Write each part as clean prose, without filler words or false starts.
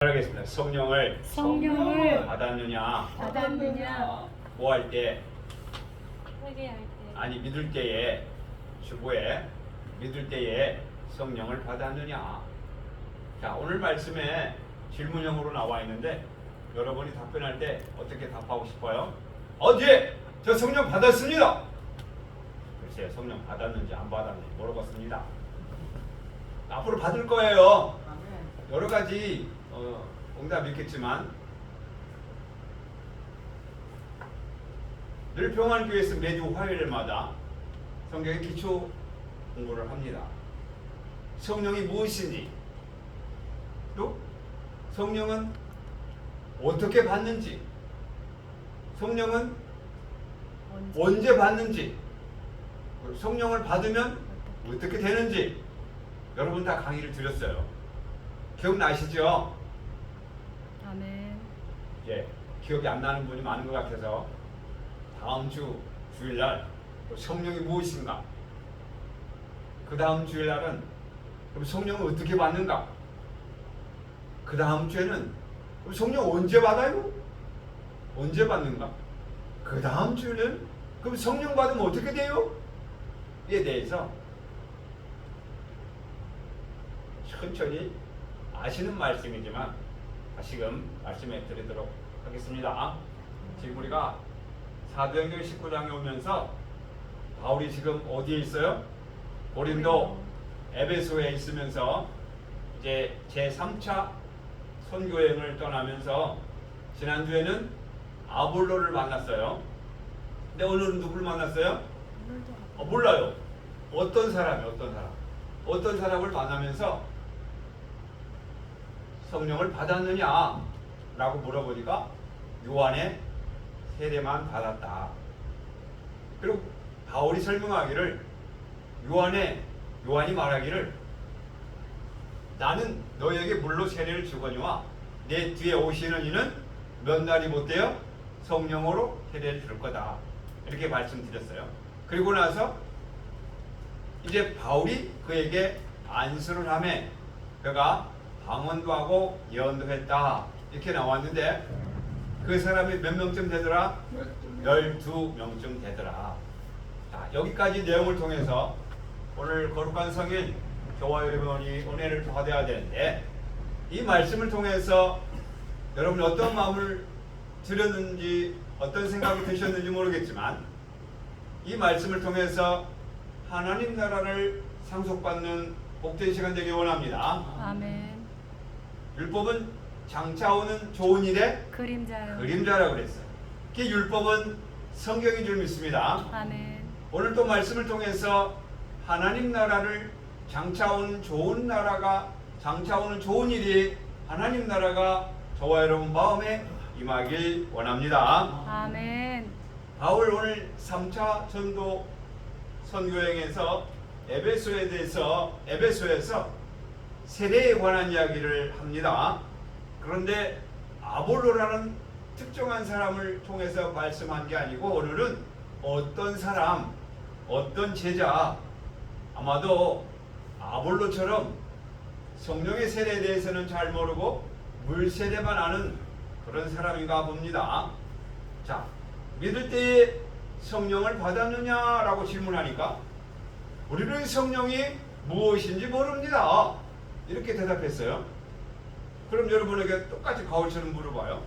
하겠습니다. 성령을 받았느냐? 뭐 할 때? 회개할 때. 아니 믿을 때에 주보에 믿을 때에 성령을 받았느냐? 자, 오늘 말씀에 질문형으로 나와 있는데 여러분이 답변할 때 어떻게 답하고 싶어요? 예! 저 성령 받았습니다. 글쎄요, 성령 받았는지 안 받았는지 모르겠습니다. 앞으로 받을 거예요. 여러 가지 응답이 있겠지만 늘 평안교회에서 매주 화요일마다 성경의 기초 공부를 합니다. 성령이 무엇인지, 또 성령은 어떻게 받는지, 성령은 언제 받는지, 성령을 받으면 어떻게 되는지 여러분 다 강의를 드렸어요. 기억나시죠? 아멘. 예, 기억이 안 나는 분이 많은 것 같아서 다음 주일날 성령이 무엇인가, 그 다음 주일날은 그럼 성령을 어떻게 받는가, 그 다음 주에는 그럼 성령 언제 받아요? 언제 받는가, 그 다음 주에는 그럼 성령 받으면 어떻게 돼요? 이에 대해서 천천히 아시는 말씀이지만 다시금 말씀해 드리도록 하겠습니다. 지금 우리가 사도행전 19장에 오면서 바울이 지금 어디에 있어요? 고린도 에베소에 있으면서 이제 제3차 선교여행을 떠나면서 지난주에는 아볼로를 만났어요. 근데 오늘은 누굴 만났어요? 몰라요. 어떤 사람을 만나면서 성령을 받았느냐 라고 물어보니까 요한의 세례만 받았다. 그리고 바울이 설명하기를 요한이 말하기를 나는 너에게 물로 세례를 주거니와 내 뒤에 오시는 이는 몇 날이 못되어 성령으로 세례를 줄 거다. 이렇게 말씀드렸어요. 그리고 나서 이제 바울이 그에게 안수를 하며 그가 방언도 하고 예언도 했다. 이렇게 나왔는데 그 사람이 몇 명쯤 되더라? 12명쯤 되더라. 자, 여기까지 내용을 통해서 오늘 거룩한 성인 저와 여러분이 은혜를 받아야 되는데 이 말씀을 통해서 여러분이 어떤 마음을 들였는지 어떤 생각이 드셨는지 모르겠지만 이 말씀을 통해서 하나님 나라를 상속받는 복된 시간 되길 원합니다. 아멘. 율법은 장차오는 좋은 일의 그림자라고 그랬어요. 그 율법은 성경인 줄 믿습니다. 아멘. 오늘 또 말씀을 통해서 하나님 나라를 장차오는 좋은 일이 하나님 나라가 저와 여러분 마음에 임하길 원합니다. 아멘. 바울 오늘 3차 전도 선교여행에서 에베소에서 세례에 관한 이야기를 합니다. 그런데 아볼로라는 특정한 사람을 통해서 말씀한 게 아니고 오늘은 어떤 사람, 어떤 제자, 아마도 아볼로처럼 성령의 세례에 대해서는 잘 모르고 물 세례만 아는 그런 사람인가 봅니다. 자, 믿을 때에 성령을 받았느냐라고 질문하니까 우리는 성령이 무엇인지 모릅니다. 이렇게 대답했어요. 그럼 여러분에게 똑같이 가오처럼 물어봐요.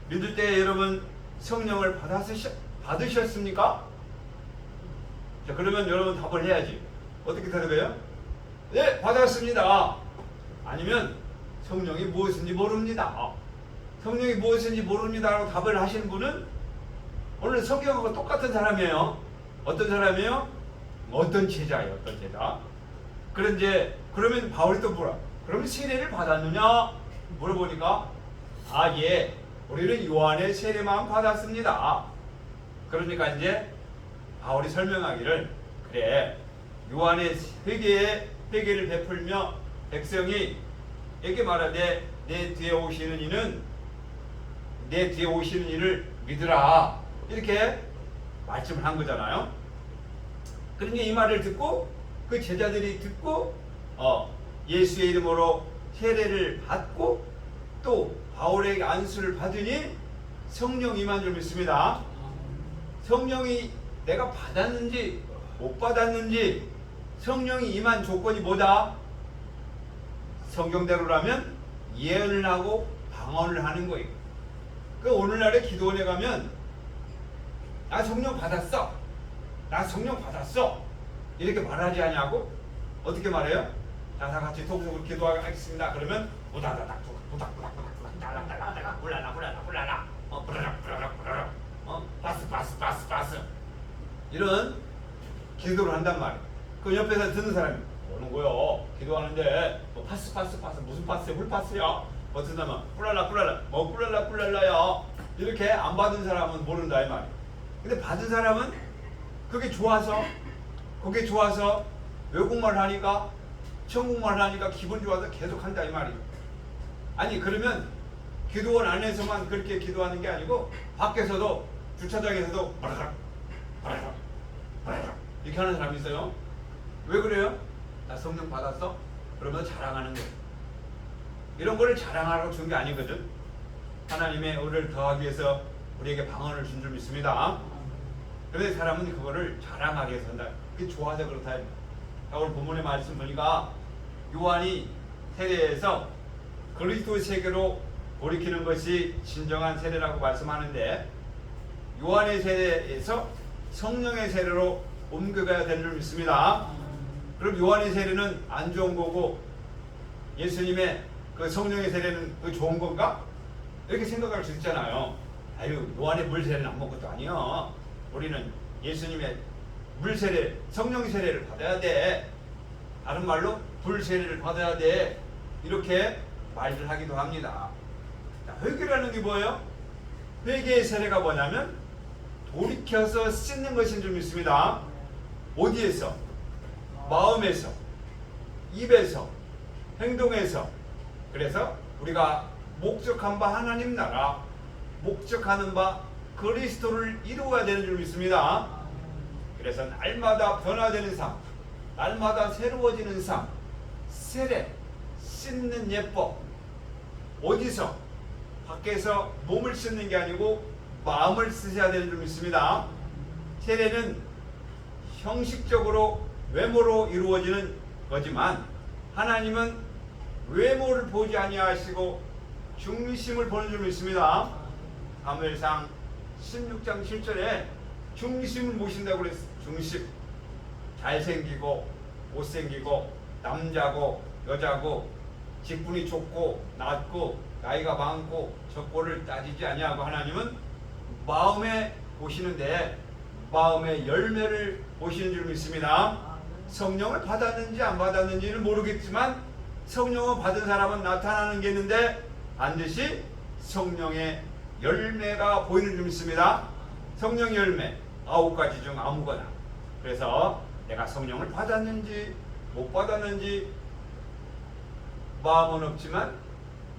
믿을 때 여러분 성령을 받으셨습니까? 자, 그러면 여러분 답을 해야지. 어떻게 대답해요? 네, 받았습니다. 아니면 성령이 무엇인지 모릅니다. 성령이 무엇인지 모릅니다라고 답을 하시는 분은 오늘 성경하고 똑같은 사람이에요. 어떤 사람이에요? 어떤 제자예요. 어떤 제자. 그러면 바울이 또 뭐라? 그럼 세례를 받았느냐? 물어보니까 예, 우리는 요한의 세례만 받았습니다. 그러니까 이제 바울이 설명하기를 그래, 요한의 회개를 베풀며 백성이 이렇게 말하되 내 뒤에 오시는 이를 믿으라. 이렇게 말씀을 한 거잖아요. 그러니까 이 말을 듣고 그 제자들이 듣고 예수의 이름으로 세례를 받고 또 바울에게 안수를 받으니 성령 임한 줄 믿습니다. 성령이 내가 받았는지 못 받았는지 성령이 임한 조건이 뭐다? 성경대로라면 예언을 하고 방언을 하는 거예요. 그 오늘날에 기도원에 가면 나 성령 받았어. 나 성령 받았어. 이렇게 말하지 않냐고? 어떻게 말해요? 다 같이 통속으로 기도하겠습니다. 그러면 우다다닥 우닥우닥우닥 달락달락달락 불라라 불라라 바스 이런 기도를 한단 말이에요. 그 옆에서 듣는 사람이 뭐는 거요? 기도하는데 뭐 파스 무슨 파스야? 훌파스야? 어떤 사람은 뿔랄라 뭐 뿔랄라야 이렇게 안 받은 사람은 모른다 이 말이에요. 근데 받은 사람은 그게 좋아서 외국말 하니까 천국말 하니까 기분 좋아서 계속 한다 이 말이에요. 아니 그러면 기도원 안에서만 그렇게 기도하는 게 아니고 밖에서도 주차장에서도 이렇게 하는 사람이 있어요. 왜 그래요? 나 성령 받았어? 그러면 자랑하는 거예요. 이런 거를 자랑하라고 준 게 아니거든. 하나님의 은혜를 더하기 위해서 우리에게 방언을 준 줄 믿습니다. 그런데 사람은 그거를 자랑하게 해서 한다. 그게 좋아서 그렇다. 오늘 본문의 말씀 보니까 요한이 세례에서 그리스도의 세계로 돌이키는 것이 진정한 세례라고 말씀하는데 요한의 세례에서 성령의 세례로 옮겨가야 되는 줄 믿습니다. 그럼 요한의 세례는 안 좋은 거고 예수님의 그 성령의 세례는 그 좋은 건가? 이렇게 생각할 수 있잖아요. 아유 요한의 물 세례는 안 먹은 것도 아니야. 우리는 예수님의 물 세례, 성령 세례를 받아야 돼. 다른 말로 불 세례를 받아야 돼. 이렇게 말을 하기도 합니다. 자, 회개라는 게 뭐예요? 회개의 세례가 뭐냐면 돌이켜서 씻는 것인 줄 믿습니다. 어디에서? 마음에서, 입에서, 행동에서. 그래서 우리가 목적한 바 하나님 나라, 목적하는 바 그리스도를 이루어야 되는 줄 믿습니다. 그래서 날마다 변화되는 삶, 날마다 새로워지는 삶, 세례, 씻는 예법. 어디서? 밖에서 몸을 씻는 게 아니고 마음을 쓰셔야 되는 줄 믿습니다. 세례는 형식적으로 외모로 이루어지는 거지만 하나님은 외모를 보지 아니하시고 중심을 보는 줄 믿습니다. 사무엘상 16장 7절에 중심을 모신다고 그랬어요. 중심. 잘생기고 못생기고 남자고 여자고 직분이 좋고 낮고 나이가 많고 적고를 따지지 아니하고 하나님은 마음에 보시는데 마음의 열매를 보시는 줄 믿습니다. 성령을 받았는지 안 받았는지는 모르겠지만 성령을 받은 사람은 나타나는 게 있는데 반드시 성령의 열매가 보이는 줄 믿습니다. 성령 열매 9가지 중 아무거나. 그래서 내가 성령을 받았는지 못 받았는지 마음은 없지만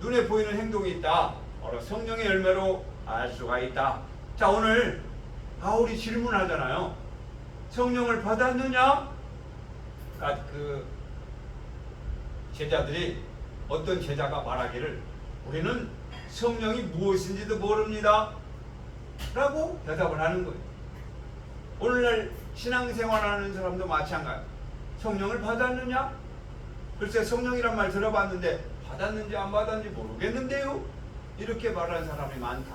눈에 보이는 행동이 있다. 바로 성령의 열매로 알 수가 있다. 자, 오늘 바울이 질문하잖아요. 성령을 받았느냐? 그 제자들이 어떤 제자가 말하기를 우리는 성령이 무엇인지도 모릅니다 라고 대답을 하는 거예요. 오늘날 신앙생활하는 사람도 마찬가지. 성령을 받았느냐? 글쎄 성령이란 말 들어봤는데 받았는지 안 받았는지 모르겠는데요. 이렇게 말하는 사람이 많다.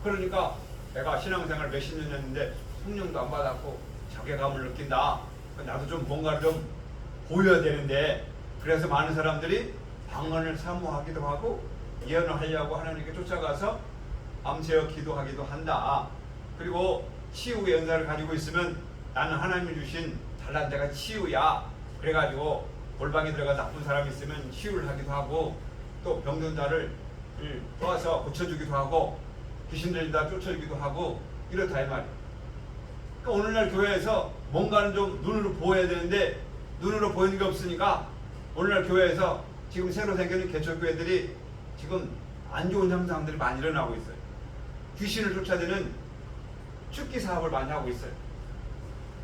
그러니까 내가 신앙생활 몇십 년 했는데 성령도 안 받았고 자괴감을 느낀다. 나도 좀 뭔가를 좀 보여야 되는데 그래서 많은 사람들이 방언을 사모하기도 하고 예언을 하려고 하나님께 쫓아가서 밤새워 기도하기도 한다. 그리고 치유 연사를 가지고 있으면 나는 하나님이 주신 달란트가 치유야. 그래가지고 골방에 들어가 나쁜 사람이 있으면 치유를 하기도 하고 또 병든 자를 도와서 고쳐주기도 하고 귀신 들린다 쫓아주기도 하고 이렇다 이 말이에요. 그러니까 오늘날 교회에서 뭔가는 좀 눈으로 보여야 되는데 눈으로 보이는 게 없으니까 오늘날 교회에서 지금 새로 생기는 개척교회들이 지금 안 좋은 현상들이 많이 일어나고 있어요. 귀신을 쫓아내는 축기 사업을 많이 하고 있어요.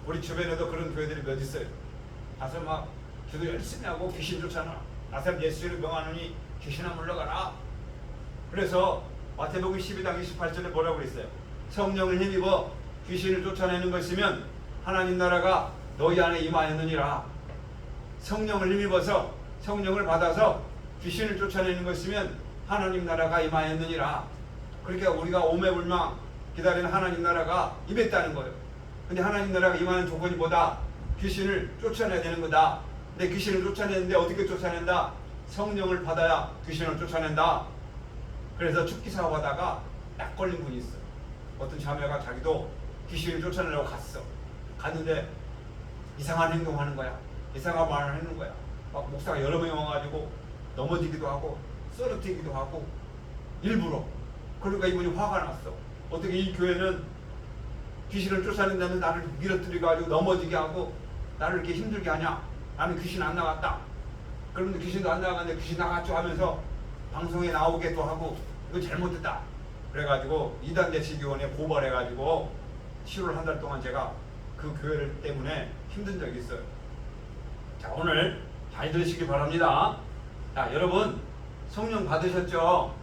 우리 주변에도 그런 교회들이 몇 있어요. 가서 막 기도 열심히 하고 귀신 쫓아나. 나사렛 예수를 명하노니 귀신아 물러가라. 그래서 마태복음 12장 28절에 뭐라고 그랬어요? 성령을 힘입어 귀신을 쫓아내는 것이면 하나님 나라가 너희 안에 임하였느니라. 성령을 힘입어서 성령을 받아서 귀신을 쫓아내는 것이면 하나님 나라가 임하였느니라. 그러니까 우리가 오매불망 기다리는 하나님 나라가 임했다는 거예요. 근데 하나님 나라가 임하는 조건이 뭐다? 귀신을 쫓아내야 되는 거다. 근데 귀신을 쫓아내는데 어떻게 쫓아낸다? 성령을 받아야 귀신을 쫓아낸다. 그래서 죽기 사고하다가 딱 걸린 분이 있어. 어떤 자매가 자기도 귀신을 쫓아내려고 갔어. 갔는데 이상한 행동하는 거야. 이상한 말을 하는 거야. 막 목사가 여러 명이 와가지고 넘어지기도 하고 쓰러뜨리기도 하고 일부러. 그러니까 이분이 화가 났어. 어떻게 이 교회는 귀신을 쫓아낸다면 나를 밀어뜨려가지고 넘어지게 하고 나를 이렇게 힘들게 하냐. 나는 귀신 안 나갔다. 그런데 귀신도 안 나갔는데 귀신 나갔죠 하면서 방송에 나오게 또 하고 이거 잘못됐다. 그래가지고 이단대치교원에 고발해가지고 치료를 한 달 동안 제가 그 교회를 때문에 힘든 적이 있어요. 자, 오늘 잘 들으시기 바랍니다. 자, 여러분 성령 받으셨죠?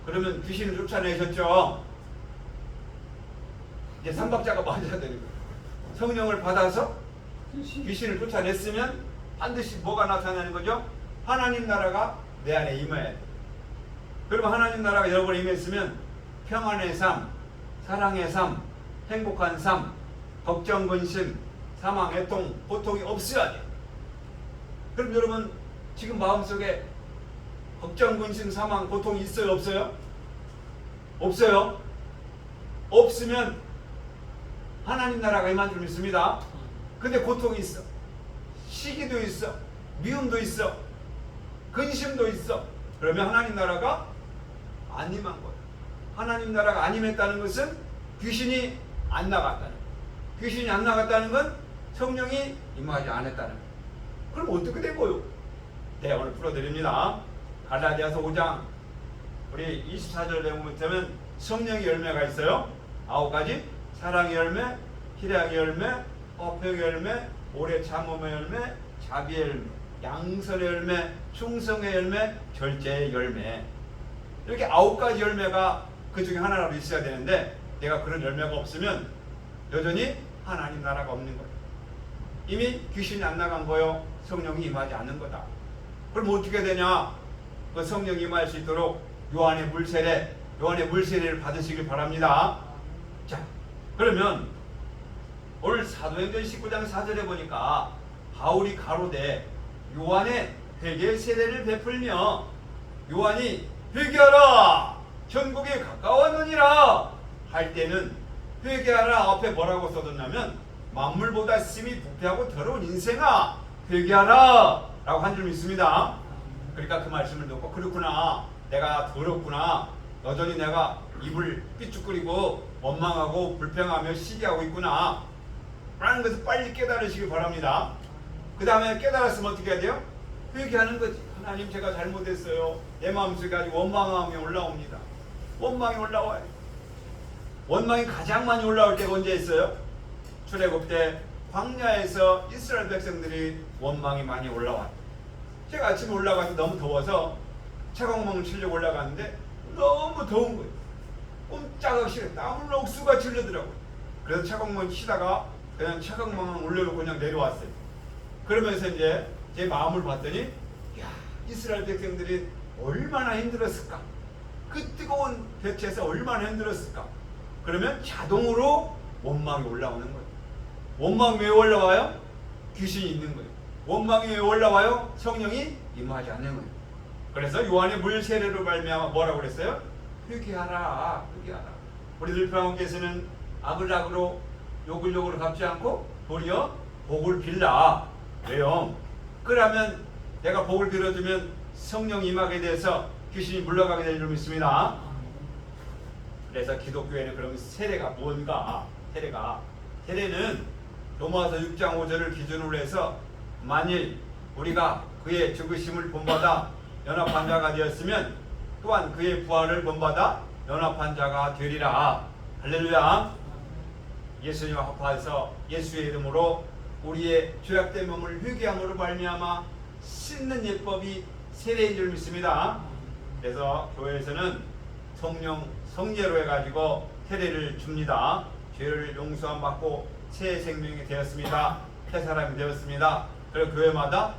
그러면 귀신을 쫓아내셨죠? 이제 삼박자가 맞아야 되는 거예요. 성령을 받아서 귀신을 쫓아냈으면 반드시 뭐가 나타나는 거죠? 하나님 나라가 내 안에 임해야 돼. 그러면 하나님 나라가 여러분에 임했으면 평안의 삶, 사랑의 삶, 행복한 삶, 걱정, 근심, 사망, 애통, 고통이 없어야 돼. 그럼 여러분 지금 마음속에 걱정, 근심, 사망, 고통이 있어요? 없어요? 없어요? 없으면 하나님 나라가 임한 줄 믿습니다. 근데 고통이 있어. 시기도 있어. 미움도 있어. 근심도 있어. 그러면 하나님 나라가 안 임한 거예요. 하나님 나라가 안 임했다는 것은 귀신이 안 나갔다는 거예요. 귀신이 안 나갔다는 건 성령이 임하지 않았다는 거예요. 그럼 어떻게 된 거예요? 네, 오늘 풀어드립니다. 갈라디아서 5장 우리 24절에 보면 성령의 열매가 있어요. 9가지. 사랑의 열매, 희락의 열매, 화평의 열매, 오래 참음의 열매, 자비의 열매, 양선의 열매, 충성의 열매, 절제의 열매. 이렇게 9가지 열매가 그 중에 하나라도 있어야 되는데 내가 그런 열매가 없으면 여전히 하나님 나라가 없는 거예요. 이미 귀신이 안 나간 거요. 성령이 임하지 않는 거다. 그럼 어떻게 되냐? 그 성령이 임할 수 있도록 요한의 물세례를 받으시길 바랍니다. 자, 그러면 오늘 사도행전 19장 4절에 보니까 바울이 가로되 요한의 회개 세례를 베풀며 요한이 회개하라 천국에 가까웠느니라 할 때는 회개하라 앞에 뭐라고 써뒀냐면 만물보다 심히 부패하고 더러운 인생아 회개하라 라고 한 줄 믿습니다. 그러니까 그 말씀을 듣고 그렇구나, 내가 더럽구나, 여전히 내가 입을 삐죽거리고 원망하고 불평하며 시기하고 있구나 라는 것을 빨리 깨달으시기 바랍니다. 그 다음에 깨달았으면 어떻게 해야 돼요? 회개하는 거지. 하나님 제가 잘못했어요. 내 마음속에 아주 원망함이 올라옵니다. 원망이 올라와요. 원망이 가장 많이 올라올 때가 언제 있어요? 출애굽 때 광야에서 이스라엘 백성들이 원망이 많이 올라와요. 제가 아침에 올라가서 너무 더워서 차가운망을 치려고 올라갔는데 너무 더운 거예요. 꼼짝하기 싫어요. 땀을 옥수가 질르더라고요. 그래서 차가운망 치다가 그냥 차가운망을 올려놓고 그냥 내려왔어요. 그러면서 이제 제 마음을 봤더니 야, 이스라엘 백성들이 얼마나 힘들었을까? 그 뜨거운 볕에서 얼마나 힘들었을까? 그러면 자동으로 원망이 올라오는 거예요. 원망이 왜 올라와요? 귀신이 있는 거예요. 원망이 왜 올라와요? 성령이 임하지 않는 거예요. 그래서 요한의 물 세례로 말미암아 뭐라고 그랬어요? 회개하라, 회개하라. 우리 늘평원께서는 악을 욕을 갚지 않고 도리어 복을 빌라. 왜요? 그러면 내가 복을 빌어주면 성령이 임하게 돼서 귀신이 물러가게 될 줄 믿습니다. 그래서 기독교에는 그럼 세례가 뭔가? 세례는 로마서 6장 5절을 기준으로 해서 만일 우리가 그의 죽으심을 본받아 연합한 자가 되었으면 또한 그의 부활을 본받아 연합한 자가 되리라. 할렐루야. 예수님과 합하여서 예수의 이름으로 우리의 죄악된 몸을 회개함으로 말미암아 씻는 예법이 세례인 줄 믿습니다. 그래서 교회에서는 성령 성례로 해가지고 세례를 줍니다. 죄를 용서함 받고 새 생명이 되었습니다. 새 사람이 되었습니다. 그리고 교회마다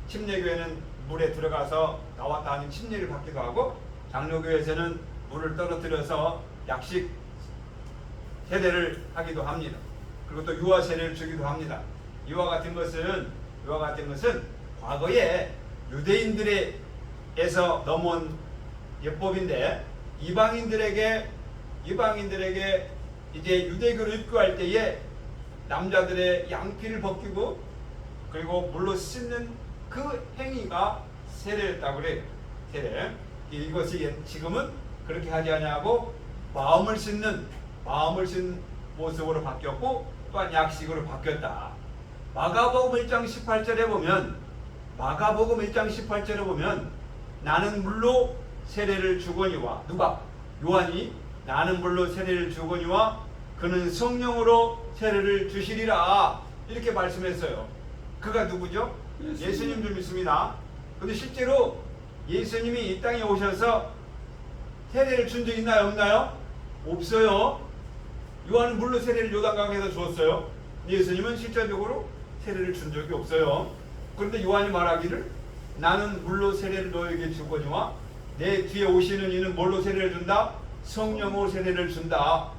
침례교회는 물에 들어가서 나왔다 하는 침례를 받기도 하고, 장로교회에서는 물을 떨어뜨려서 약식 세례를 하기도 합니다. 그리고 또 유아 세례를 주기도 합니다. 이와 같은 것은 과거에 유대인들에서 넘어온 예법인데, 이방인들에게 이제 유대교를 입교할 때에 남자들의 양피를 벗기고 그리고 물로 씻는 그 행위가 세례였다고 그래요. 세례. 이것이 지금은 그렇게 하지 않냐고 마음을 씻는 모습으로 바뀌었고, 또한 약식으로 바뀌었다. 마가복음 1장 18절에 보면 나는 물로 세례를 주거니와, 누가? 요한이 나는 물로 세례를 주거니와 그는 성령으로 세례를 주시리라, 이렇게 말씀했어요. 그가 누구죠? 예수님 줄 믿습니다. 근데 실제로 예수님이 이 땅에 오셔서 세례를 준 적 있나요? 없나요? 없어요. 요한은 물로 세례를 요단강에서 주었어요. 예수님은 실제적으로 세례를 준 적이 없어요. 그런데 요한이 말하기를 나는 물로 세례를 너에게 주거니와 내 뒤에 오시는 이는 뭘로 세례를 준다? 성령으로 세례를 준다.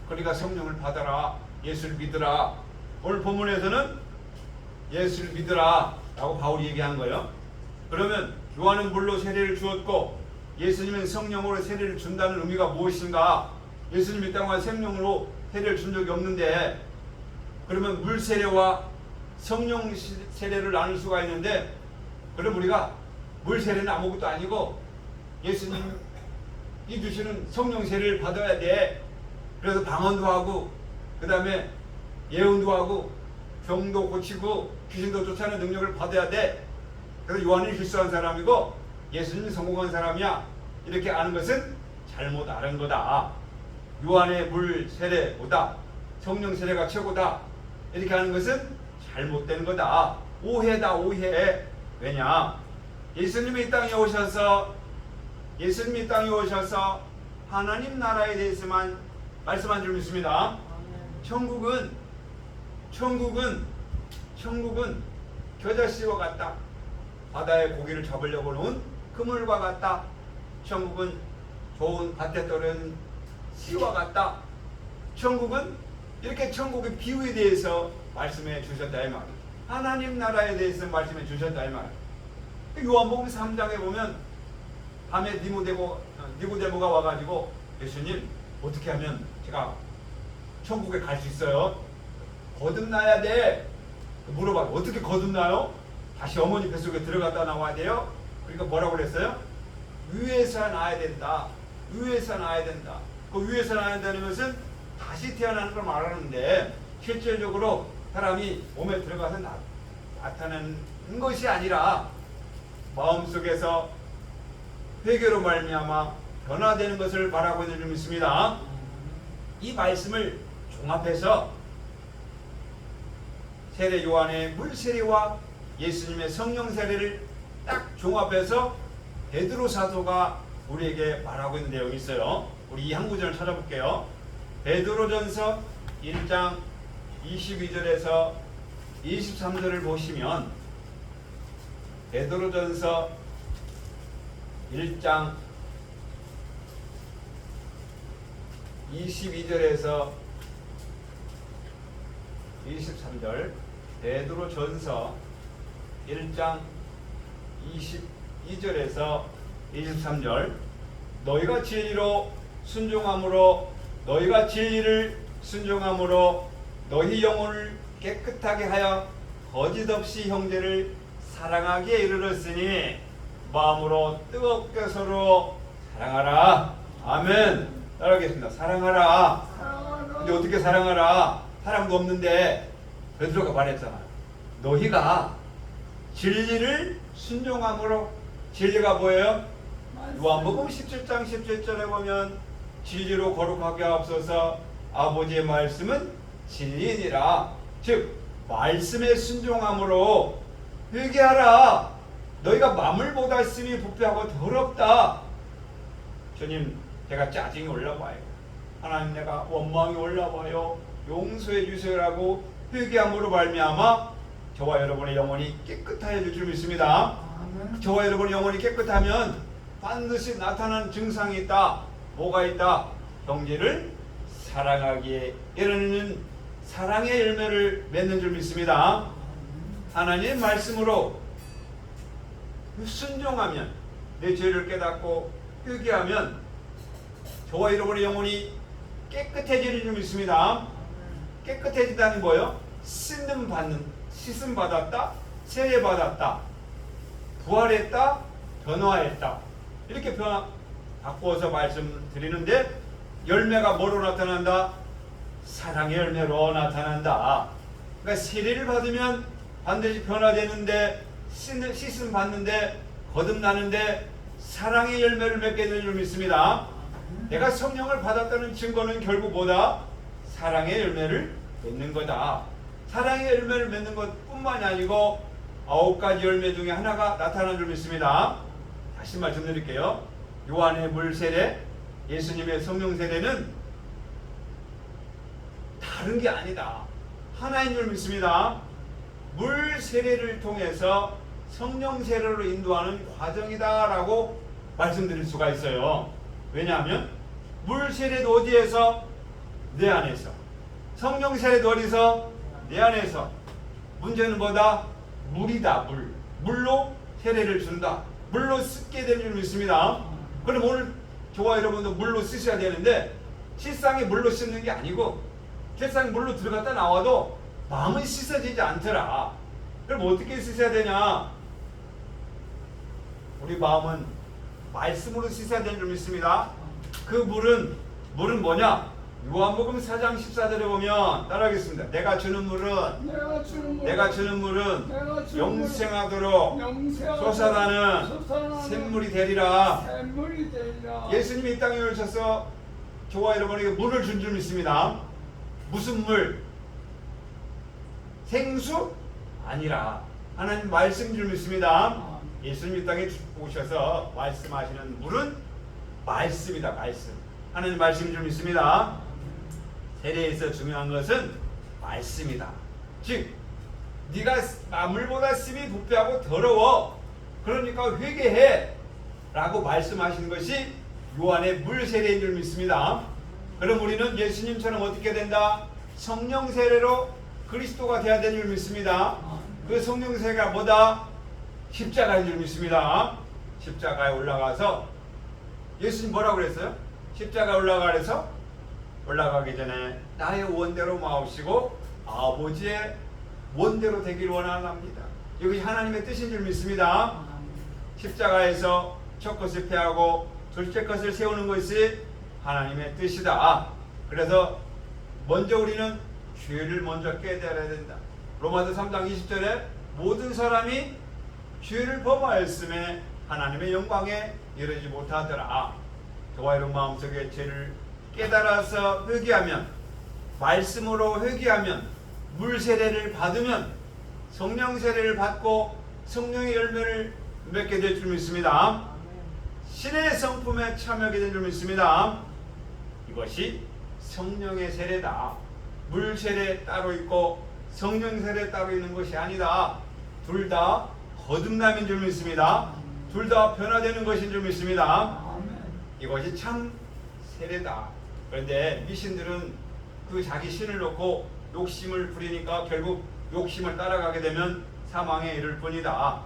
그러니까 성령을 받아라. 예수를 믿으라. 오늘 본문에서는 예수를 믿으라 라고 바울이 얘기한 거예요. 그러면 요한은 물로 세례를 주었고 예수님은 성령으로 세례를 준다는 의미가 무엇인가? 예수님이 땅과 성령으로 세례를 준 적이 없는데, 그러면 물 세례와 성령 세례를 나눌 수가 있는데, 그럼 우리가 물 세례는 아무것도 아니고 예수님이 주시는 성령 세례를 받아야 돼. 그래서 방언도 하고 그 다음에 예언도 하고 병도 고치고 귀신도 쫓아내는 능력을 받아야 돼. 그래서 요한이 실수한 사람이고 예수님이 성공한 사람이야, 이렇게 아는 것은 잘못 아는 거다. 요한의 물 세례보다 성령 세례가 최고다, 이렇게 하는 것은 잘못된 거다. 오해다, 오해. 왜냐? 예수님이 이 땅에 오셔서 하나님 나라에 대해서만 말씀한 줄 믿습니다. 천국은 겨자씨와 같다. 바다에 고기를 잡으려고 놓은 그물과 같다. 천국은 좋은 밭에 떨어진 씨와 같다. 천국은 이렇게 천국의 비유에 대해서 말씀해 주셨다 이 말이에요. 하나님 나라에 대해서 말씀해 주셨다 이 말이에요. 요한복음 3장에 보면 밤에 니고데모가 와가지고 예수님, 어떻게 하면 제가 천국에 갈 수 있어요? 거듭나야 돼. 물어봐요. 어떻게 거듭나요? 다시 어머니 뱃속에 들어갔다 나와야 돼요? 그러니까 뭐라고 그랬어요? 위에서 나야 된다. 위에서 나야 된다. 그 위에서 나야 된다는 것은 다시 태어나는 걸 말하는데, 실질적으로 사람이 몸에 들어가서 나타나는 것이 아니라 마음속에서 회개로 말미암아 변화되는 것을 말하고 있는 줄 믿습니다. 이 말씀을 종합해서 세례 요한의 물 세례와 예수님의 성령 세례를 딱 종합해서 베드로 사도가 우리에게 말하고 있는 내용이 있어요. 우리 이 한 구절을 찾아볼게요. 베드로전서 1장 22절에서 23절을 보시면, 베드로전서 1장 22절에서 23절, 베드로전서 1장 22절에서 23절, 너희가 진리를 순종함으로 너희 영혼을 깨끗하게 하여 거짓없이 형제를 사랑하기에 이르렀으니 마음으로 뜨겁게 서로 사랑하라. 아멘. 따라하겠습니다. 사랑하라. 근데 어떻게 사랑하라? 사랑도 없는데 베드로가 말했잖아. 너희가 진리를 순종함으로, 진리가 뭐예요? 요한복음 17장 17절에 보면 진리로 거룩하게 하옵소서, 아버지의 말씀은 진리니라. 즉 말씀에 순종함으로 회개하라. 너희가 만물보다 심히 부패하고 더럽다. 주님, 제가 짜증이 올라와요. 하나님, 내가 원망이 올라와요. 용서해 주세요라고 회개함으로 말미암아 저와 여러분의 영혼이 깨끗하여 줄 믿습니다. 저와 여러분의 영혼이 깨끗하면 반드시 나타나는 증상이 있다. 뭐가 있다? 형제를 사랑하기에 이르는 사랑의 열매를 맺는 줄 믿습니다. 하나님의 말씀으로 순종하면, 내 죄를 깨닫고 회개하면 저와 여러분의 영혼이 깨끗해지는 줄 믿습니다. 깨끗해진다는 거예요. 씻음 받았다, 세례 받았다, 부활했다, 변화했다. 이렇게 바꾸어서 말씀드리는데, 열매가 뭐로 나타난다? 사랑의 열매로 나타난다. 그러니까 세례를 받으면 반드시 변화되는데, 씻음 받는데, 거듭나는데 사랑의 열매를 맺게 되는 줄 믿습니다. 내가 성령을 받았다는 증거는 결국 뭐다? 사랑의 열매를 맺는 거다. 사랑의 열매를 맺는 것뿐만이 아니고 9가지 열매 중에 하나가 나타나는 줄 믿습니다. 다시 말씀드릴게요. 요한의 물 세례, 예수님의 성령 세례는 다른 게 아니다. 하나인 줄 믿습니다. 물 세례를 통해서 성령 세례로 인도하는 과정이다라고 말씀드릴 수가 있어요. 왜냐하면 물 세례도 어디에서? 내 안에서. 성령 세례도 어디서? 내 안에서. 문제는 뭐다? 물이다. 물로 세례를 준다. 물로 씻게 되는 줄 믿습니다. 그럼 오늘 저와 여러분도 물로 씻어야 되는데, 실상이 물로 씻는 게 아니고 실상 물로 들어갔다 나와도 마음은 씻어지지 않더라. 그럼 어떻게 씻어야 되냐? 우리 마음은 말씀으로 씻어야 되는 줄 믿습니다. 그 물은 뭐냐? 요한복음 4장 14절에 보면 따라하겠습니다. 내가 주는 물은 영생하도록 솟아나는 샘물이 되리라. 예수님이 이 땅에 오셔서 저와 여러분에게 물을 준 줄 믿습니다. 무슨 물? 생수? 아니라 하나님 말씀 줄 믿습니다. 예수님이 이 땅에 오셔서 말씀하시는 물은 말씀이다. 말씀. 하나님 말씀 줄 믿습니다. 세례에서 중요한 것은 말씀이다. 즉 네가 만물보다 심히 부패하고 더러워, 그러니까 회개해 라고 말씀하시는 것이 요한의 물 세례인 줄 믿습니다. 그럼 우리는 예수님처럼 어떻게 된다? 성령 세례로 그리스도가 되어야 되는 줄 믿습니다. 그 성령 세례가 뭐다? 십자가인 줄 믿습니다. 십자가에 올라가서 예수님 뭐라고 그랬어요? 십자가에 올라가기 전에 나의 원대로 마옵시고 아버지의 원대로 되길 원합니다. 이것이 하나님의 뜻인 줄 믿습니다. 십자가에서 첫 것을 폐하고 둘째 것을 세우는 것이 하나님의 뜻이다. 그래서 먼저 우리는 죄를 먼저 깨달아야 된다. 로마서 3장 20절에 모든 사람이 죄를 범하였음에 하나님의 영광에 이르지 못하더라. 저와 여러분 마음속에 죄를 깨달아서 회개하면, 말씀으로 회개하면, 물 세례를 받으면, 성령 세례를 받고 성령의 열매를 맺게 될 줄 믿습니다. 신의 성품에 참여하게 될 줄 믿습니다. 이것이 성령의 세례다. 물 세례 따로 있고 성령 세례 따로 있는 것이 아니다. 둘 다 거듭남인 줄 믿습니다. 둘 다 변화되는 것인 줄 믿습니다. 이것이 참 세례다. 그런데 미신들은 그 자기 신을 놓고 욕심을 부리니까 결국 욕심을 따라가게 되면 사망에 이를 뿐이다.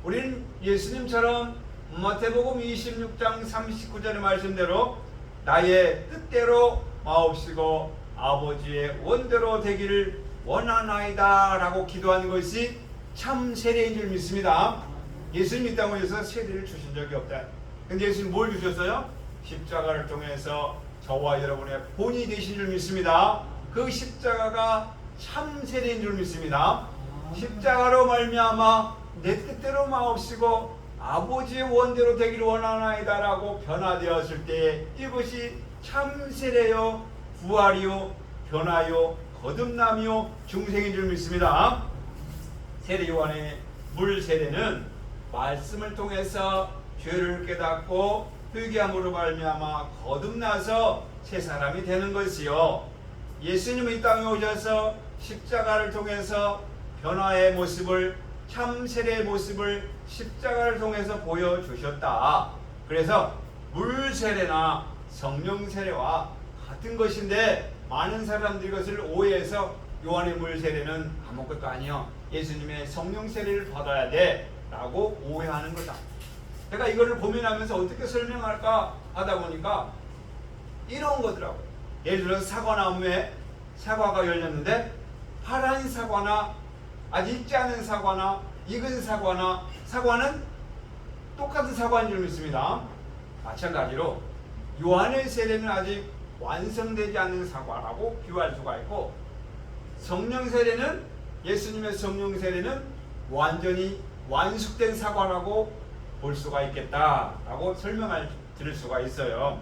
우리는 예수님처럼 마태복음 26장 39절의 말씀대로 나의 뜻대로 마옵시고 아버지의 원대로 되기를 원하나이다 라고 기도하는 것이 참 세례인 줄 믿습니다. 예수님 이 땅에 오셔서 세례를 주신 적이 없다. 근데 예수님 뭘 주셨어요? 십자가를 통해서 저와 여러분의 본이 되신 줄 믿습니다. 그 십자가가 참 세례인 줄 믿습니다. 십자가로 말미암아 내 뜻대로 마옵시고 아버지의 원대로 되기를 원하나이다 라고 변화되었을 때 이것이 참 세례요, 부활이요, 변화요, 거듭남이요, 중생인 줄 믿습니다. 세례 요한의 물 세례는 말씀을 통해서 죄를 깨닫고 회개함으로 말미암아 거듭나서 새 사람이 되는 것이요. 예수님이 이 땅에 오셔서 십자가를 통해서 변화의 모습을, 참 세례의 모습을 십자가를 통해서 보여주셨다. 그래서 물 세례나 성령 세례와 같은 것인데 많은 사람들이 이것을 오해해서 요한의 물 세례는 아무것도 아니요, 예수님의 성령 세례를 받아야 돼 라고 오해하는 거다. 제가 이거를 고민하면서 어떻게 설명할까 하다 보니까 이런 거더라고요. 예를 들어서 사과나무에 사과가 열렸는데 파란 사과나 아직 익지 않은 사과나 익은 사과나, 사과는 똑같은 사과인 줄 믿습니다. 마찬가지로 요한의 세례는 아직 완성되지 않은 사과라고 비유할 수가 있고, 성령 세례는, 예수님의 성령 세례는 완전히 완숙된 사과라고 볼 수가 있겠다라고 설명을 드릴 수가 있어요.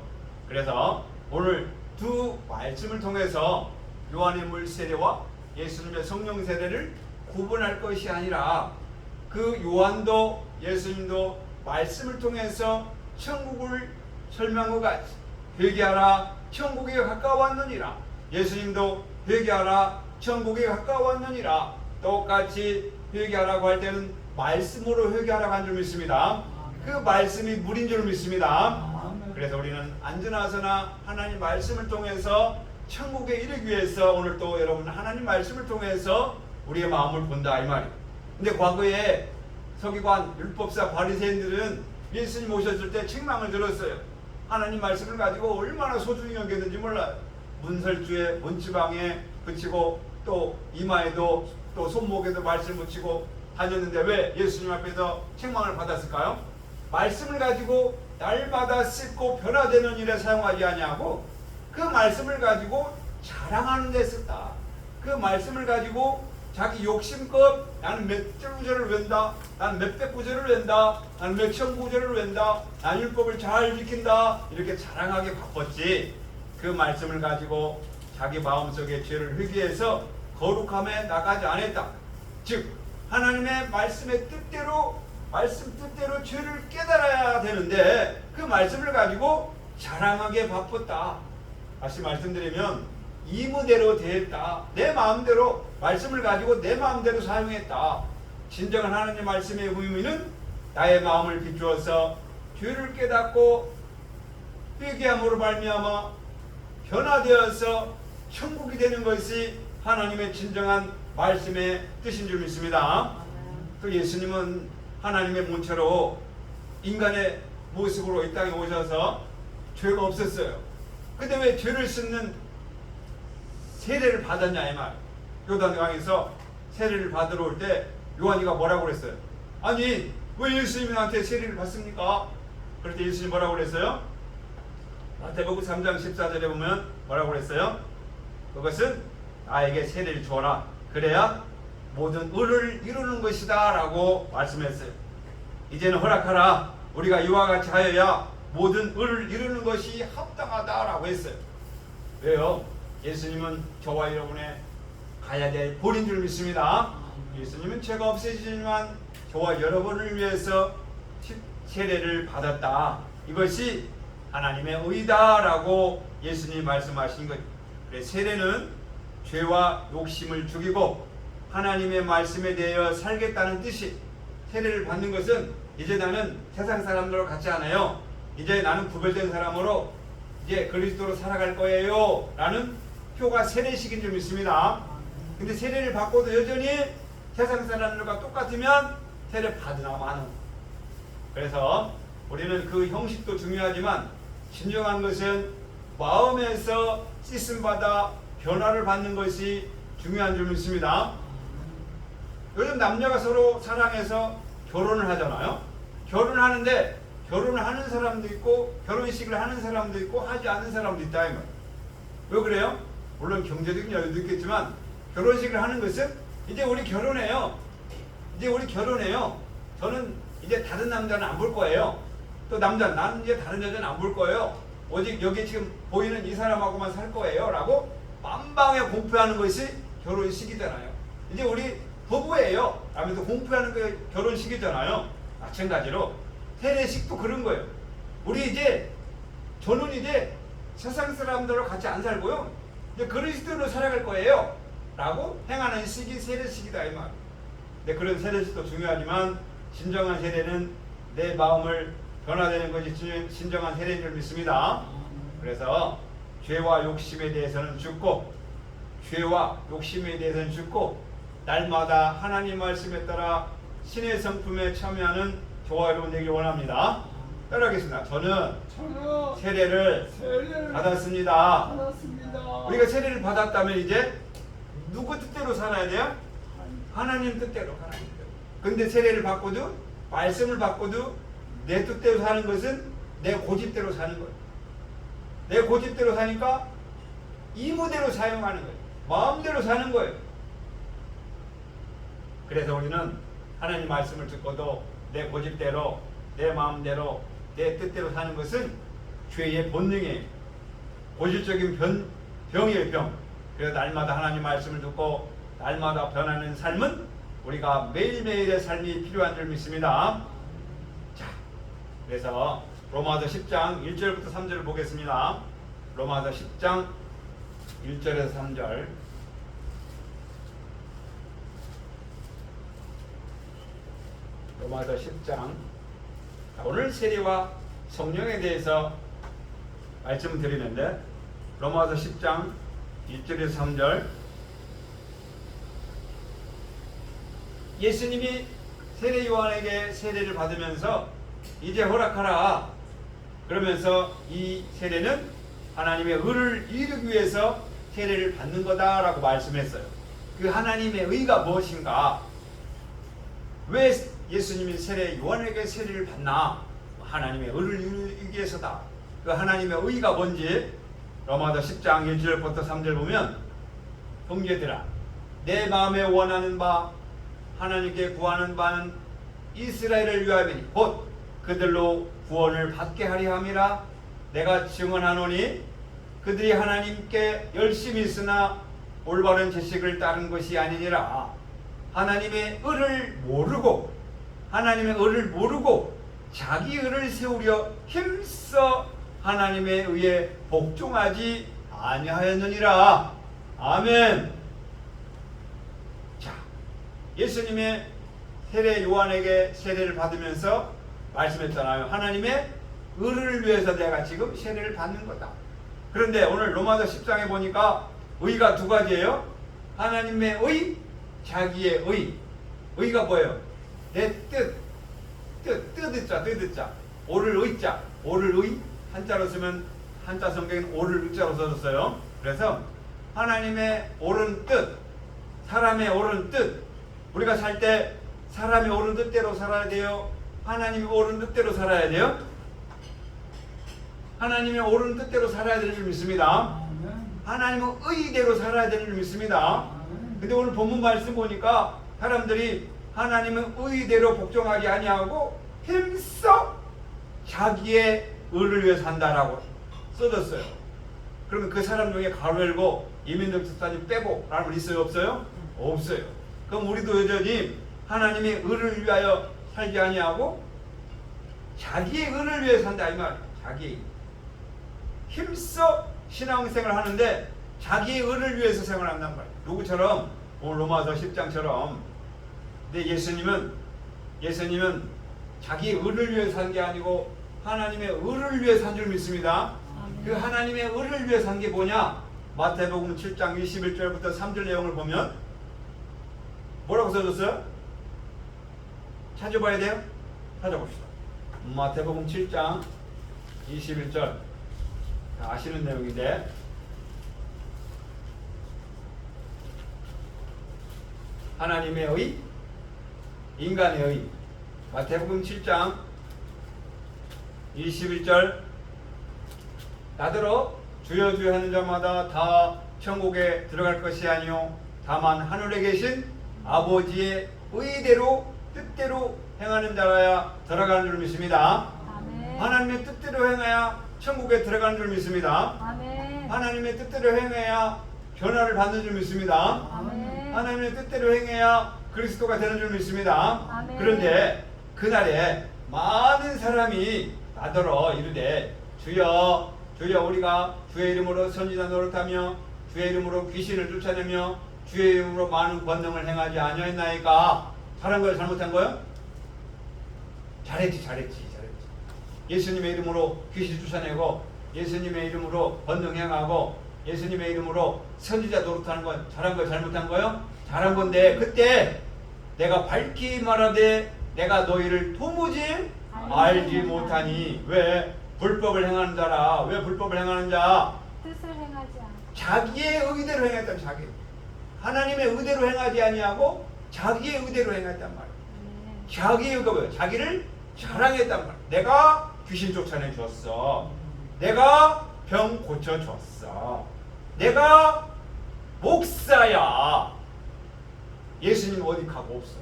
그래서 오늘 두 말씀을 통해서 요한의 물 세례와 예수님의 성령 세례를 구분할 것이 아니라, 그 요한도 예수님도 말씀을 통해서 천국을 설명한 것 같이 회개하라 천국에 가까웠느니라, 예수님도 회개하라 천국에 가까웠느니라, 똑같이 회개하라고 할 때는 말씀으로 회개하라고 한 줄 믿습니다. 그 말씀이 물인 줄 믿습니다. 그래서 우리는 안전하서나 하나님 말씀을 통해서 천국에 이르기 위해서 오늘 또 여러분 하나님 말씀을 통해서 우리의 마음을 본다 이 말이에요. 근데 과거에 서기관, 율법사, 바리새인들은 예수님 오셨을 때 책망을 들었어요. 하나님 말씀을 가지고 얼마나 소중히 여겼는지 몰라요. 문설주에 문지방에 붙이고 또 이마에도 또 손목에도 말씀 붙이고 다녔는데 왜 예수님 앞에서 책망을 받았을까요? 말씀을 가지고 날마다 씻고 변화되는 일에 사용하지 아니하고 그 말씀을 가지고 자랑하는 데 썼다. 그 말씀을 가지고 자기 욕심껏 나는 몇 구절을 웬다, 나는 몇백 구절을 웬다, 나는 몇천 구절을 웬다, 나는 율법을 잘 지킨다, 이렇게 자랑하게 바빴지, 그 말씀을 가지고 자기 마음속에 죄를 회개해서 거룩함에 나가지 않았다. 즉 하나님의 말씀의 뜻대로, 말씀 뜻대로 죄를 깨달아야 되는데 그 말씀을 가지고 자랑하게 바빴다. 다시 말씀드리면 이무대로 대했다. 내 마음대로 말씀을 가지고 내 마음대로 사용했다. 진정한 하나님 말씀의 의미는 나의 마음을 비추어서 죄를 깨닫고 회개함으로 말미암아 변화되어서 천국이 되는 것이 하나님의 진정한 말씀의 뜻인 줄 믿습니다. 또 예수님은 하나님의 본체로 인간의 모습으로 이 땅에 오셔서 죄가 없었어요. 근데 왜 죄를 씻는 세례를 받았냐 이 말. 요단강에서 세례를 받으러 올 때 요한이가 뭐라고 그랬어요? 아니 왜 예수님이 나한테 세례를 받습니까? 그럴 때 예수님이 뭐라고 그랬어요? 마태복음 3장 14절에 보면 뭐라고 그랬어요? 그것은 나에게 세례를 주어라, 그래야 모든 의를 이루는 것이다 라고 말씀했어요. 이제는 허락하라, 우리가 이와 같이 하여야 모든 의를 이루는 것이 합당하다 라고 했어요. 왜요? 예수님은 저와 여러분의 가야 될 본인 줄 믿습니다. 예수님은 죄가 없으시지만 저와 여러분을 위해서 세례를 받았다. 이것이 하나님의 의다라고 예수님이 말씀하신 것. 세례는 죄와 욕심을 죽이고 하나님의 말씀에 대하여 살겠다는 뜻이, 세례를 받는 것은 이제 나는 세상 사람들과 같지 않아요, 이제 나는 구별된 사람으로 이제 그리스도로 살아갈 거예요 라는 표가 세례식인 줄 믿습니다. 근데 세례를 받고도 여전히 세상 사람들과 똑같으면 세례 받으나 마는. 그래서 우리는 그 형식도 중요하지만 진정한 것은 마음에서 씻음 받아 변화를 받는 것이 중요한 줄 믿습니다. 요즘 남녀가 서로 사랑해서 결혼을 하잖아요. 결혼을 하는데 결혼을 하는 사람도 있고 결혼식을 하는 사람도 있고 하지 않는 사람도 있다 이 말. 왜 그래요? 물론 경제적인 여유도 있겠지만 결혼식을 하는 것은 이제 우리 결혼해요. 이제 우리 결혼해요. 저는 이제 다른 남자는 안 볼 거예요. 또 나는 이제 다른 여자는 안 볼 거예요. 오직 여기 지금 보이는 이 사람하고만 살 거예요 라고 만방에 공표하는 것이 결혼식이잖아요. 이제 우리 부부예요 라면서 공표하는 게 결혼식이잖아요. 마찬가지로 세례식도 그런 거예요. 우리 이제 저는 이제 세상 사람들과 같이 안 살고요, 이제 그리스도로 살아갈 거예요 라고 행하는 식이 세례식이다 이 말. 근데 그런 세례식도 중요하지만 진정한 세례는 내 마음을 변화되는 것이 진정한 세례인 줄 믿습니다. 그래서 죄와 욕심에 대해서는 죽고, 죄와 욕심에 대해서는 죽고, 날마다 하나님 말씀에 따라 신의 성품에 참여하는 저와 여러분 되길 원합니다. 따라하겠습니다. 저는 세례를 받았습니다. 우리가 세례를 받았다면 이제 누구 뜻대로 살아야 돼요? 하나님 뜻대로. 하나님 뜻대로. 근데 세례를 받고도, 말씀을 받고도 내 뜻대로 사는 것은 내 고집대로 사는 거예요. 내 고집대로 사니까 이무대로 사용하는 거예요. 마음대로 사는 거예요. 그래서 우리는 하나님 말씀을 듣고도 내 고집대로, 내 마음대로, 내 뜻대로 사는 것은 죄의 본능이에요. 고질적인 병이에요, 병. 그래서 날마다 하나님 말씀을 듣고 날마다 변하는 삶은 우리가 매일매일의 삶이 필요한 줄 믿습니다. 자, 그래서 로마서 10장 1절부터 3절을 보겠습니다. 로마서 10장 1절에서 3절. 로마서 10장. 오늘 세례와 성령에 대해서 말씀을 드리는데, 로마서 10장 1절에서 3절. 예수님이 세례 요한에게 세례를 받으면서 이제 허락하라 그러면서 이 세례는 하나님의 의를 이루기 위해서 세례를 받는 거다라고 말씀했어요. 그 하나님의 의가 무엇인가? 왜 예수님이 세례 요한에게 세례를 받나? 하나님의 의를 이루기 위해서다. 그 하나님의 의가 뭔지 로마서 10장 1절부터 3절 보면, 형제들아, 내 마음에 원하는 바 하나님께 구하는 바는 이스라엘을 위하여니 곧 그들로 구원을 받게 하려 함이라. 내가 증언하노니 그들이 하나님께 열심히 있으나 올바른 지식을 따른 것이 아니니라. 하나님의 의를 모르고 자기 의를 세우려 힘써 하나님의 의에 복종하지 아니하였느니라. 아멘. 자, 예수님의 세례 요한에게 세례를 받으면서 말씀했잖아요. 하나님의 의를 위해서 내가 지금 세례를 받는 거다. 그런데 오늘 로마서 10장에 보니까 의가 두 가지예요. 하나님의 의, 자기의 의. 의가 뭐예요? 내 뜻자, 오를 의자, 오를 의. 한자로 쓰면, 한자 성경에는 오를 의자로 써졌어요. 그래서 하나님의 옳은 뜻, 사람의 옳은 뜻. 우리가 살 때 사람의 옳은 뜻대로 살아야 돼요? 하나님의 옳은 뜻대로 살아야 돼요? 하나님의 옳은 뜻대로 살아야 되는 줄 믿습니다. 하나님의 의대로 살아야 되는 줄 믿습니다. 근데 오늘 본문 말씀 보니까 사람들이 하나님의 의대로 복종하지 아니하고 힘써 자기의 의를 위해 산다라고 써졌어요. 그러면 그 사람 중에 가로 열고 이민들 집사님 빼고 라는 분 있어요? 없어요? 없어요. 그럼 우리도 여전히 하나님의 의를 위하여 살지 아니하고 자기의 의를 위해 산다 이 말이에요. 자기 힘써 신앙생활을 하는데 자기의 의를 위해서 생활한단 말이에요. 누구처럼? 오늘 로마서 10장처럼. 근데 예수님은 자기의 의를 위해 산 게 아니고 하나님의 의를 위해 산 줄 믿습니다. 그 하나님의 의를 위해 산 게 뭐냐? 마태복음 7장 21절부터 3절 내용을 보면 뭐라고 써졌어요? 찾아봐야 돼요? 찾아봅시다. 마태복음 7장 21절. 아시는 내용인데, 하나님의 의, 인간의 의. 마태복음 7장 21절. 나더러 주여 주여 하는 자마다 다 천국에 들어갈 것이 아니요 다만 하늘에 계신 아버지의 의대로 뜻대로 행하는 자라야 들어가는 줄 믿습니다. 아멘. 하나님의 뜻대로 행해야 천국에 들어가는 줄 믿습니다. 아멘. 하나님의 뜻대로 행해야 변화를 받는 줄 믿습니다. 아멘. 하나님의 뜻대로 행해야 그리스도가 되는 줄 믿습니다. 아멘. 그런데 그날에 많은 사람이 나더러 이르되 주여 주여 우리가 주의 이름으로 선지자 노릇하며 주의 이름으로 귀신을 쫓아내며 주의 이름으로 많은 권능을 행하지 아니하였나이까. 잘한 거야 잘못한 거야? 잘했지. 예수님의 이름으로 귀신 쫓아내고 예수님의 이름으로 권능 행하고 예수님의 이름으로 선지자 노릇하는 건 잘한 거야 잘못한 거요? 잘한 건데 그때 내가 밝히 말하되 내가 너희를 도무지 알지 못하니. 왜? 불법을 행하는 자라. 왜 불법을 행하는 자? 뜻을 행하지 않아. 자기의 의대로 행했단. 자기 하나님의 의대로 행하지 아니하고 자기의 의대로 행했단 말이야. 자기의 의가 뭐야? 자기를 자랑했단 말이야. 내가 귀신 쫓아내 줬어. 내가 병 고쳐 줬어. 내가 목사야. 예수님 어디 가고 없어.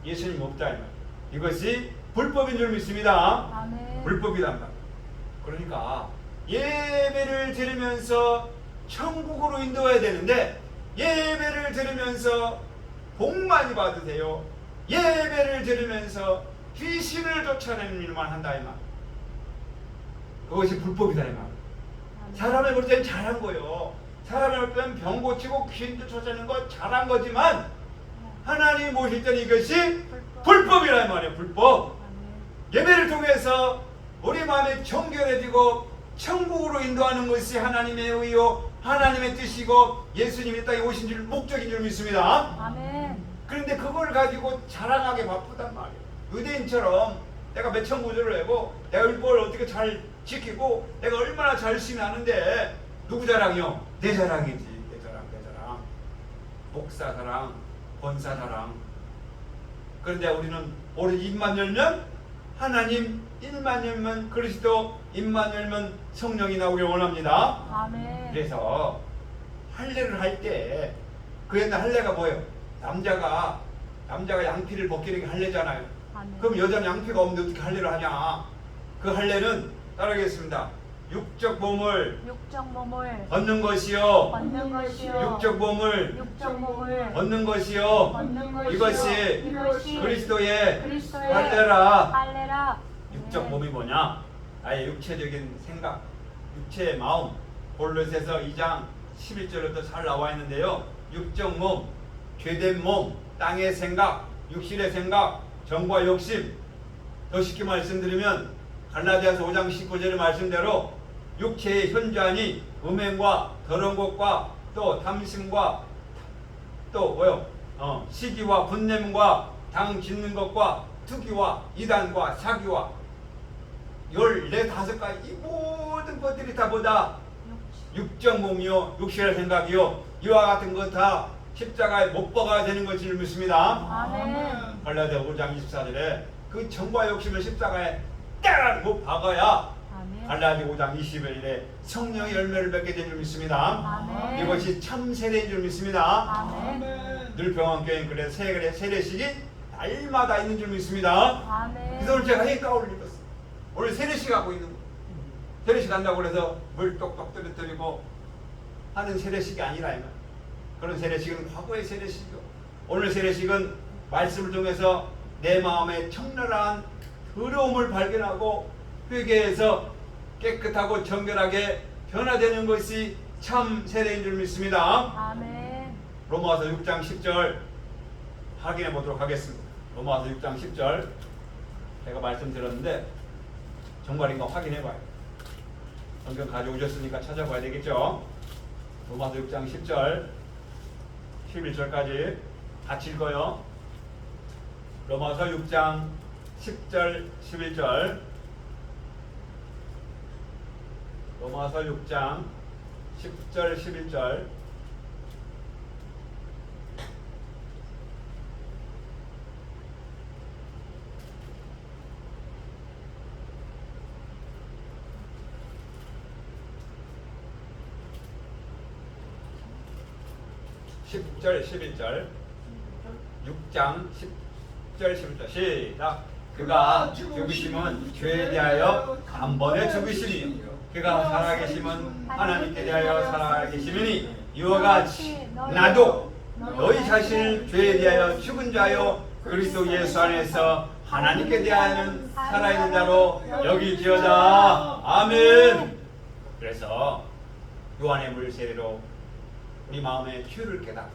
예수님 없다 이 말. 이것이 불법인 줄 믿습니다. 아멘. 불법이란 말. 그러니까 예배를 드리면서 천국으로 인도해야 되는데 예배를 드리면서 복 많이 받으세요. 예배를 드리면서 귀신을 쫓아내는 일만 한다 이 말. 그것이 불법이다 이 말. 사람을 볼 땐 잘한 거요. 사람을 볼 땐 병 고치고 귀신도 쫓아내는 거 잘한 거지만 하나님 모실 때는 이것이 불법이라 이 말이에요. 불법. 예배를 통해서 우리 마음이 정결해지고 천국으로 인도하는 것이 하나님의 의요 하나님의 뜻이고 예수님이 땅에 오신 줄 목적인 줄 믿습니다. 아멘. 그런데 그걸 가지고 자랑하게 바쁘단 말이에요. 유대인처럼 내가 몇 천 구절을 하고 내가 율법을 어떻게 잘 지키고 내가 얼마나 잘 열심히 하는데 누구 자랑이요? 내 자랑이지. 내 자랑. 목사 자랑, 권사 자랑. 그런데 우리는 오로지 입만 열면 하나님, 입만 열면 그리스도, 입만 열면 성령이 나오길 원합니다. 아멘. 그래서 할례를 할 때 그 옛날 할례가 뭐예요? 남자가 양피를 벗기는 게 할례잖아요. 아멘. 그럼 여자는 양피가 없는데 어떻게 할례를 하냐? 그 할례는 따르겠습니다. 육적 몸을 벗는 것이요. 육적 몸을 벗는 것이요. 이것이 그리스도의 할례라. 육적 몸이 뭐냐? 나의 육체적인 생각, 육체의 마음. 골로새서 2장 11절부터 잘 나와 있는데요. 육적 몸, 죄된 몸, 땅의 생각, 육신의 생각, 정과 욕심. 더 쉽게 말씀드리면 갈라디아서 5장 19절의 말씀대로 육체의 현저하니 음행과 더러운 것과 또 탐심과 또 뭐요? 시기와 분냄과 당 짓는 것과 투기와 이단과 사기와 14-5가지 이 모든 것들이 다 뭐다? 육적 몸이요 육신의 생각이요 이와 같은 것 다 십자가에 못 박아야 되는 것을 믿습니다. 아멘. 갈라디아 5장 24절에 그 정과 욕심을 십자가에 딱 못 박아야 갈라디아 5장 21절에 성령의 열매를 맺게 된 줄 믿습니다. 아멘. 이것이 참 세례인 줄 믿습니다. 아멘. 늘 병원교회는 그래 세례식이 날마다 있는 줄 믿습니다. 아멘. 그래서 오늘 제가 가오를 입었어요. 오늘 세례식 하고 있는 거. 세례식 한다고 그래서 물 똑똑 떨어뜨리고 하는 세례식이 아니라 이 말. 그런 세례식은 과거의 세례식이고 오늘 세례식은 말씀을 통해서 내 마음의 청결한 더러움을 발견하고 회개해서 깨끗하고 정결하게 변화되는 것이 참 세례인 줄 믿습니다. 아멘. 로마서 6장 10절 확인해 보도록 하겠습니다. 로마서 6장 10절 제가 말씀드렸는데 정말인가 확인해 봐요. 성경 가져오셨으니까 찾아봐야 되겠죠. 로마서 6장 10절 11절까지 같이 읽어요. 로마서 6장 10절 11절 로마서 6장 10절 11절 (10절) 11절 6장 10절 11절 시작. 그가 죽으심은 죄에 대하여 단번에 죽으심이요 그가 살아계심은 하나님께 대하여 살아계심이니 이와 같이 나도 너희 자신을 죄에 대하여 죽은 자요 그리스도 예수 안에서 하나님께 대하여는 살아있는 자로 여기지어다. 아멘. 그래서 요한의 물 세례로 우리 마음의 죄를 깨닫고,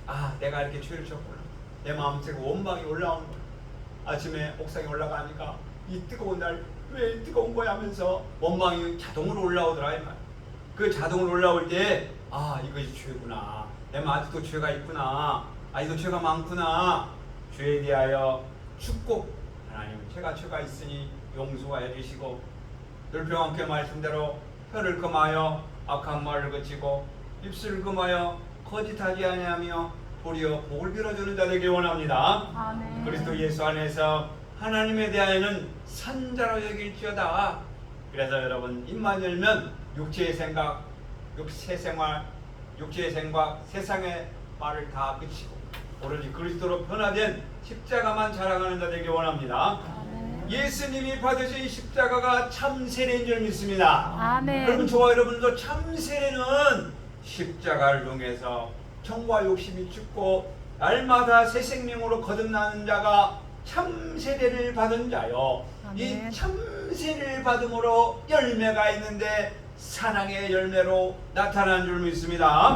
아, 내가 이렇게 죄를 졌구나. 내 마음속에 원망이 올라오는 거야. 아침에 옥상에 올라가니까 이 뜨거운 날 왜 뜨거운 거야 하면서 원망이 자동으로 올라오더라 이 말. 그 자동으로 올라올 때, 아, 이것이 죄구나. 내 마음 아직도 죄가 있구나. 아직도 죄가 많구나. 죄에 대하여 축복. 하나님, 제가 죄가 있으니 용서가 해주시고, 늘 병함께 말씀대로 혀를 금하여 악한 말을 그치고 입술을 금하여 거짓하지 아니하며 도리어 복을 빌어주는 자 되길 원합니다. 아멘. 그리스도 예수 안에서 하나님에 대하여는 산자로 여길지어다. 그래서 여러분, 입만 열면 육체의 생각, 육체생활, 육체의 생각, 세상의 말을 다 그치고 오로지 그리스도로 변화된 십자가만 자랑하는 자 되길 원합니다. 아멘. 예수님이 받으신 십자가가 참 세례인 줄 믿습니다. 아멘. 여러분, 저와 여러분도 참 세례는 십자가를 통해서 정과 욕심이 죽고 날마다 새 생명으로 거듭나는 자가 참 세례를 받은 자요. 이 아멘. 참 세례를 받음으로 열매가 있는데 사랑의 열매로 나타난 줄 믿습니다.